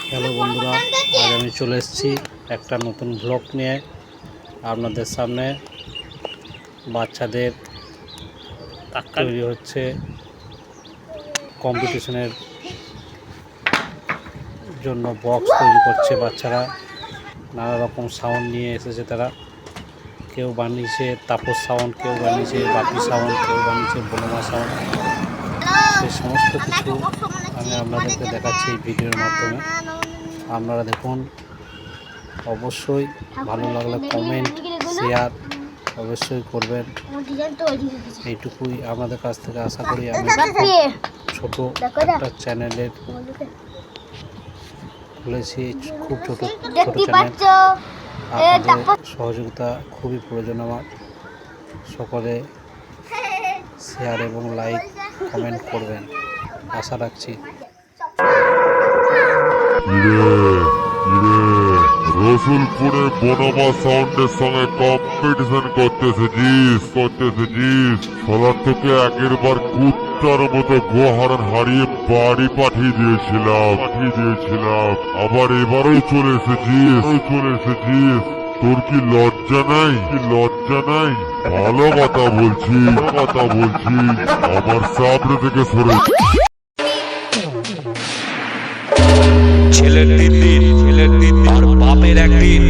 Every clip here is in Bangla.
হ্যালো বন্ধুরা, আজ আমি চলে এসেছি একটা নতুন ব্লগ নিয়ে আপনাদের সামনে। বাচ্চাদের তৈরি হচ্ছে কম্পিটিশনের জন্য বক্স তৈরি করছে বাচ্চারা। নানা রকম সাউন্ড নিয়ে এসেছে তারা। কেউ বানিয়েছে তাপস সাউন্ড, কেউ বানিয়েছে বাপি সাউন্ড, কেউ বানিয়েছে বনমা সাউন্ড। সে সমস্ত কিছু আমি আপনাদেরকে দেখাচ্ছি এই ভিডিওর মাধ্যমে। আপনারা দেখুন, অবশ্যই ভালো লাগলে কমেন্ট শেয়ার অবশ্যই করবেন। এইটুকুই আপনাদের কাছ থেকে আশা করি। আমি ছোট একটা চ্যানেলের খুলেছি, খুব ছোট চ্যানেল। আপনাদের সহযোগিতা খুবই প্রয়োজন আমার। সকলে শেয়ার এবং লাইক কমেন্ট করবেন আশা রাখছি। রসুলপুরে বনমা সাউন্ডের সঙ্গে কম্পিটিশন করতেছিস। সলার থেকে আগের বার কুত্তার মতো গোহারান হারিয়ে বাড়ি পাঠিয়ে দিয়েছিলাম। আবার এবারও চলে এসেছিস। তোর কি লজ্জা নাই? ভালো কথা বলছি। আমার সামনে থেকে সরে। ছেলের দিন আর বাপের একদিন,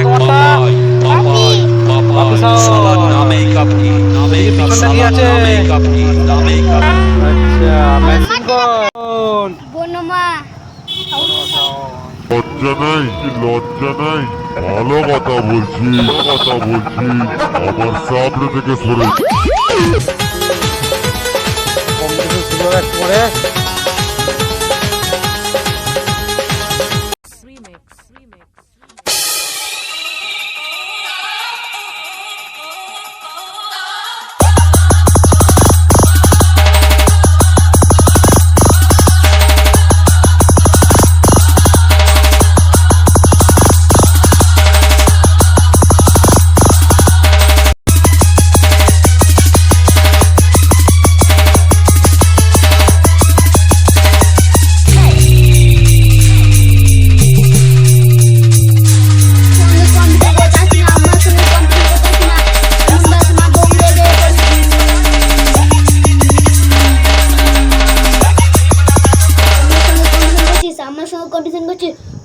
এক বাবাই সালার নামেই কাপড়ি, আচ্ছা, বনমা লজ্জা নাই ভালো কথা বলছি। আমার সামনে থেকে সরে। কম্পিটিশন শুরু হবে একটু পরে।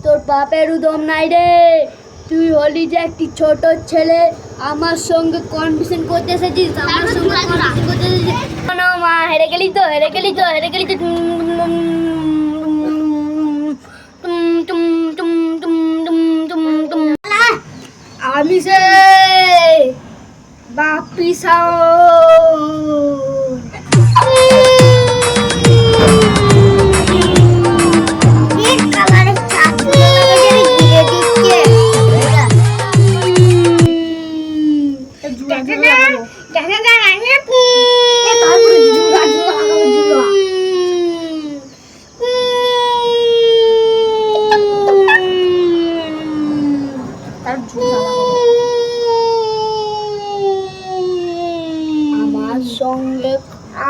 তোর বাপের উদম নাই রে। তুই হলি যে একটি ছোট ছেলে, আমার সঙ্গে কম্পিটিশন করতে এসেছিস। মা হেরে গেলি তো। আমি সে বাপি সাউন্ড।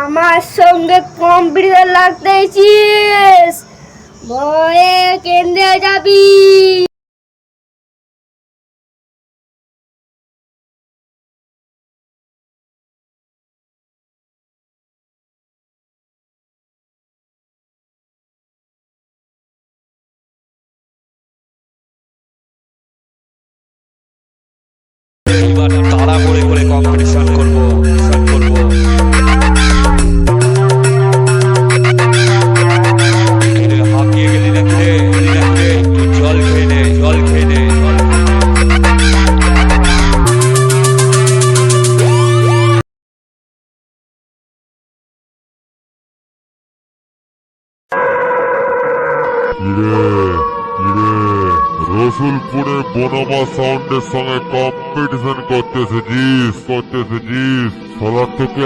আমার সঙ্গে কম্পিটিশন লাগতেছিস, ভয়ে কেন্দ্রে যাবি। এবার তাড়া করে কম্পিটিশন করবো। হাঁপিয়ে গেলি নাকি রে? জল খেয়ে নে। রসুলপুরে বনমা সাউন্ডের সঙ্গে কম্পিটিশন করতে এসেছিস। সলার থেকে